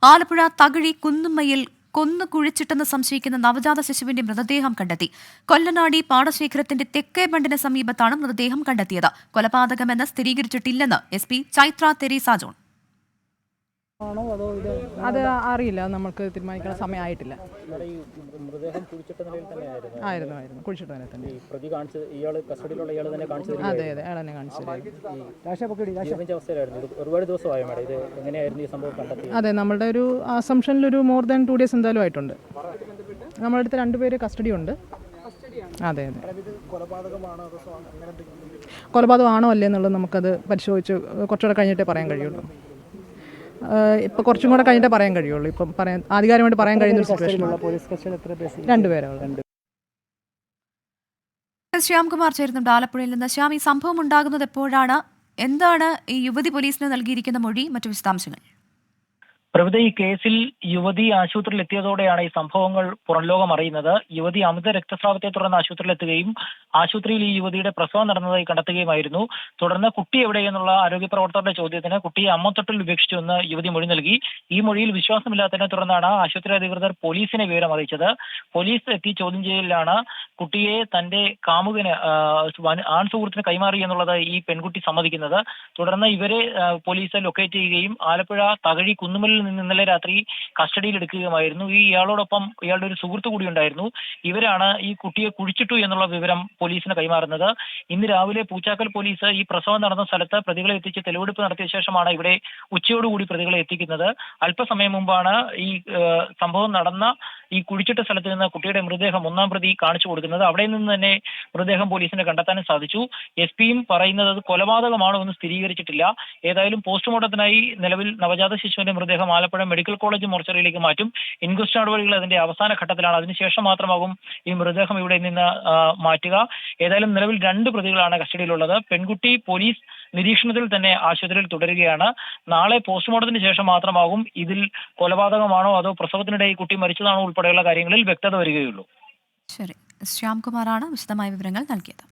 ആലപ്പുഴ തകഴി കുന്നുമ്മയിൽ കൊന്നു കുഴിച്ചിട്ടെന്ന് സംശയിക്കുന്ന നവജാത ശിശുവിന്റെ മൃതദേഹം കണ്ടെത്തി. കൊല്ലനാടി പാടശേഖരത്തിന്റെ തെക്കേ ബണ്ടിന് സമീപത്താണ് മൃതദേഹം കണ്ടെത്തിയത്. കൊലപാതകമെന്ന് സ്ഥിരീകരിച്ചിട്ടില്ലെന്ന് SP ചൈത്ര തെരേസ ജോൺ. അത് അറിയില്ല, നമുക്ക് തീരുമാനിക്കുന്ന സമയമായിട്ടില്ല. ആയിരുന്നു കുഴിച്ചിട്ട നിലയിൽ തന്നെ. അതെ അതെ, അയാൾ തന്നെ കാണിച്ചത്. അതെ, നമ്മളുടെ ഒരു അസംഷനിൽ ഒരു മോർ ദാൻ 2 days എന്തായാലും ആയിട്ടുണ്ട്. നമ്മുടെ അടുത്ത് 2 പേര് കസ്റ്റഡി ഉണ്ട്. അതെ അതെ, കൊലപാതകമാണോ അല്ലേ എന്നുള്ളത് നമുക്കത് പരിശോധിച്ച് കുറച്ചുകൂടെ കഴിഞ്ഞിട്ടേ പറയാൻ കഴിയുള്ളൂ. ഇപ്പം കുറച്ചും കൂടെ കഴിഞ്ഞിട്ടേ പറയാൻ കഴിയുള്ളൂ. ഇപ്പം ആധികാരികമായിട്ട് പറയാൻ കഴിയുന്ന ഒരു സിറ്റുവേഷൻ. 2 പേരാണ്. ശ്യാംകുമാർ ചേരുന്നുണ്ട് ആലപ്പുഴയിൽ നിന്ന്. ശ്യാം, ഈ സംഭവം ഉണ്ടാകുന്നത് എപ്പോഴാണ്? എന്താണ് ഈ യുവതി പോലീസിന് നൽകിയിരിക്കുന്ന മൊഴി? മറ്റു വിശദാംശങ്ങൾ? പ്രവിധ ഈ കേസിൽ യുവതി ആശുപത്രിയിൽ എത്തിയതോടെയാണ് ഈ സംഭവങ്ങൾ പുറംലോകം അറിയുന്നത്. യുവതി അമിത രക്തസ്രാവത്തെ തുടർന്ന് ആശുപത്രിയിൽ എത്തുകയും ആശുപത്രിയിൽ ഈ യുവതിയുടെ പ്രസവം നടന്നതായി കണ്ടെത്തുകയുമായിരുന്നു. തുടർന്ന് കുട്ടി എവിടെയെന്നുള്ള ആരോഗ്യ പ്രവർത്തകരുടെ ചോദ്യത്തിന് കുട്ടിയെ അമ്മത്തൊട്ടിൽ ഉപേക്ഷിച്ചുവെന്ന് യുവതി മൊഴി നൽകി. ഈ മൊഴിയിൽ വിശ്വാസമില്ലാത്തതിനെ തുടർന്നാണ് ആശുപത്രി അധികൃതർ പോലീസിനെ വിവരം അറിയിച്ചത്. പോലീസ് എത്തി ചോദ്യം ചെയ്യലിലാണ് കുട്ടിയെ തന്റെ കാമുകന് ആൺ സുഹൃത്തിന് കൈമാറി എന്നുള്ളത് ഈ പെൺകുട്ടി സമ്മതിക്കുന്നത്. തുടർന്ന് ഇവരെ പോലീസ് ലൊക്കേറ്റ് ചെയ്യുകയും ആലപ്പുഴ തകഴി കുന്നുമ്മലിൽ നിന്ന് ഇന്നലെ രാത്രി കസ്റ്റഡിയിൽ എടുക്കുകയുമായിരുന്നു. ഇയാളോടൊപ്പം ഇയാളുടെ ഒരു സുഹൃത്തു കൂടി ഉണ്ടായിരുന്നു. ഇവരാണ് ഈ കുട്ടിയെ കുഴിച്ചിട്ടു എന്നുള്ള വിവരം പോലീസിന് കൈമാറുന്നത്. ഇന്ന് രാവിലെ പൂച്ചാക്കൽ പോലീസ് ഈ പ്രസവം നടന്ന സ്ഥലത്ത് പ്രതികളെ എത്തിച്ച് തെളിവെടുപ്പ് നടത്തിയ ശേഷമാണ് ഇവിടെ ഉച്ചയോടുകൂടി പ്രതികളെ എത്തിക്കുന്നത്. അല്പസമയം മുമ്പാണ് ഈ സംഭവം നടന്ന ഈ കുഴിച്ചിട്ട സ്ഥലത്ത് നിന്ന് കുട്ടിയുടെ മൃതദേഹം 1-ാം പ്രതി കാണിച്ചു കൊടുക്കുന്നത്. അവിടെ നിന്ന് തന്നെ മൃതദേഹം പോലീസിന് കണ്ടെത്താനും സാധിച്ചു. SP പറയുന്നത് അത് കൊലപാതകമാണോ എന്ന് സ്ഥിരീകരിച്ചിട്ടില്ല. ഏതായാലും പോസ്റ്റ്മോർട്ടത്തിനായി നിലവിൽ നവജാത ശിശുവിന്റെ മൃതദേഹം ആലപ്പുഴ മെഡിക്കൽ കോളേജ് മോർച്ചറിയിലേക്ക് മാറ്റും. ഇൻക്വസ്റ്റ് നടപടികൾ അതിന്റെ അവസാന ഘട്ടത്തിലാണ്. അതിനുശേഷം മാത്രമാകും ഈ മൃതദേഹം ഇവിടെ നിന്ന് മാറ്റുക. ഏതായാലും നിലവിൽ 2 പ്രതികളാണ് കസ്റ്റഡിയിലുള്ളത്. പെൺകുട്ടി പോലീസ് നിരീക്ഷണത്തിൽ തന്നെ ആശുപത്രിയിൽ തുടരുകയാണ്. നാളെ പോസ്റ്റ്മോർട്ടത്തിന് ശേഷം മാത്രമാകും ഇതിൽ കൊലപാതകമാണോ അതോ പ്രസവത്തിനിടെ ഈ കുട്ടി മരിച്ചതാണോ ഉൾപ്പെടെയുള്ള കാര്യങ്ങളിൽ വ്യക്തത വരികയുള്ളൂ. ശരി, ശ്യാംകുമാറാണ് വിശദമായ വിവരങ്ങൾ നൽകിയത്.